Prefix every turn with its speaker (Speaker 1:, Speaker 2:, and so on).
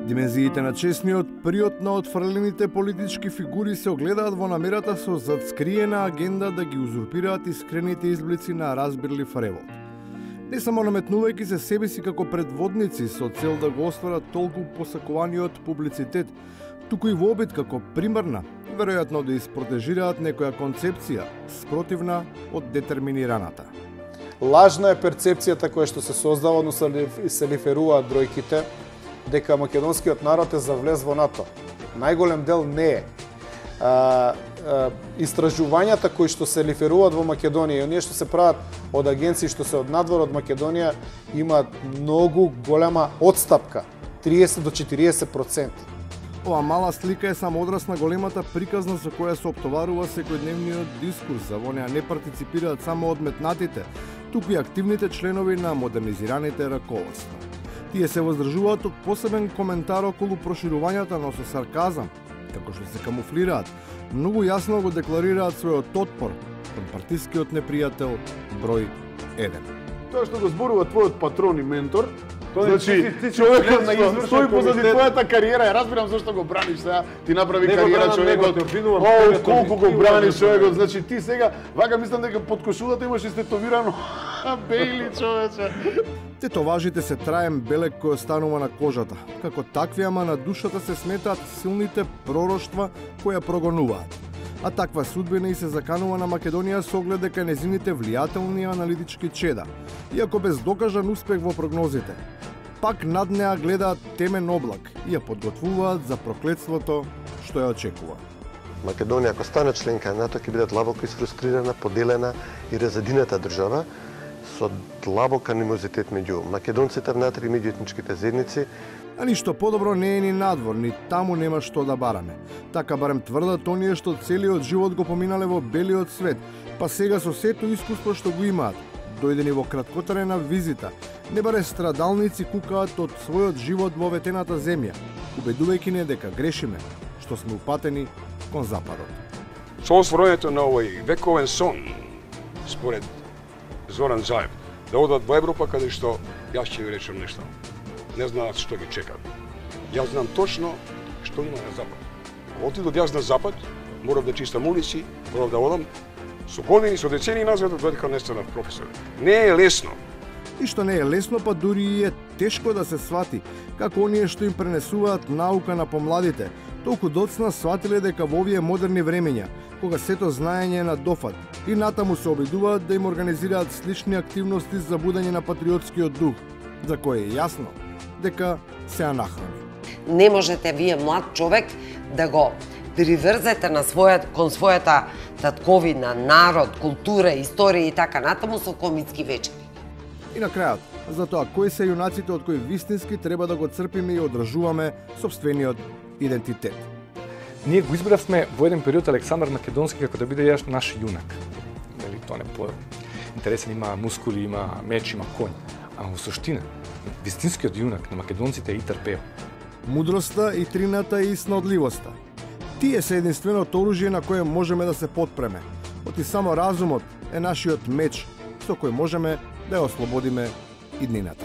Speaker 1: Димензиите на чесниот приот на отфрлените политички фигури се огледаат во намерата со зацкриена агенда да ги узурпираат искрените изблици на разбирлив револт. Не само наметнувајќи се себе си како предводници со цел да го остварат толку посакуваниот публицитет, туку и во обид како примарна, веројатно да испротежираат некоја концепција спротивна од детерминираната.
Speaker 2: Лажна е перцепцијата која што се создава, но се лиферуваат бројките, дека македонскиот народ е завлез во НАТО. Најголем дел не е. Истражувањата кои што се лиферуваат во Македонија и оние што се прават од агенции што се од надвор од Македонија имаат многу голема отстапка, 30 до 40%.
Speaker 1: Ова мала слика е само одраз на големата приказна со која се оптоварува секојдневниот дискурс, за во неа не партиципираат само одметнатите, туку и активните членови на модернизираните раководства. Тие се воздржуваат од посебен коментар околу проширувањата, но со сарказам, како што се камуфлираат, многу јасно го декларираат својот отпор кон партискиот непријател број 1.
Speaker 3: Тоа што го зборува твојот патрон и ментор, значи човекот стои позади твојата кариера, ја разбирам зашто го браниш сега, ти направи кариера човекот. Колку го браниш човекот, значи ти сега вака мислам дека под кошулата имаш истетовирано Бейли човече.
Speaker 1: Тетоважите се траен белек кој останува на кожата. Како такви, ама на душата се сметаат силните пророштва кои ја прогонуваат. А таква судбина и се заканува на Македонија со оглед дека незините влијателни аналитички чеда, иако без докажан успех во прогнозите, пак над неа гледаат темен облак и ја подготвуваат за проклетството што ја очекува.
Speaker 4: Македонија, ако стане членка на НАТО, ќе биде длабоко изфрустрирана, поделена и разединета држава со длабок анимозитет меѓу македонците внатре и меѓу етничките заедници.
Speaker 1: А ништо подобро не е ни надвор, ни таму нема што да бараме. Така барем тврдат оние што целиот живот го поминале во белиот свет, па сега со сето искуство што го имаат, дојдени во краткотрена визита, не баре страдалници кукаат од својот живот во ветената земја, убедувајќи не дека грешиме, што сме упатени кон западот.
Speaker 5: Со освојувањето на овој вековен сон, според Зоран Заев, да одат во Европа, каде што, јас ќе ви речем нешто, не знаат што ги чека. Јас знам точно што има на запад. Кога отидов јас на запад, морав да чистам улици, морав да одам со години, со децени назад, додека не станав професор. Не е лесно.
Speaker 1: И што не е лесно, па дури и е тешко да се свати, како оние што им пренесуваат наука на помладите, толку доцна сватиле дека во овие модерни времења, кога сето знаење е на дофат, и натаму се обидуваат да им организираат слични активности за будење на патриотскиот дух, за кој е јасно дека се анахрони.
Speaker 6: Не можете вие млад човек да го приврзете на кон својата татковина, народ, култура, историја и така натаму со комицки вечери.
Speaker 1: И на крајот, за тоа кои се јунаците од кои вистински треба да го црпиме и одржуваме собствениот идентитет.
Speaker 7: Ние го избравме во еден период Александар Македонски како да биде наш јунак. Нели тоа не по интересен, има мускули, има меч, има конј, а во суштина вистинскиот јунак на македонците е Итар Пео.
Speaker 1: Мудроста, итрината и снодливоста. Тие се единственото оружје на кое можеме да се потпреме. Оти само разумот е нашиот меч со кој можеме да ја ослободиме иднината.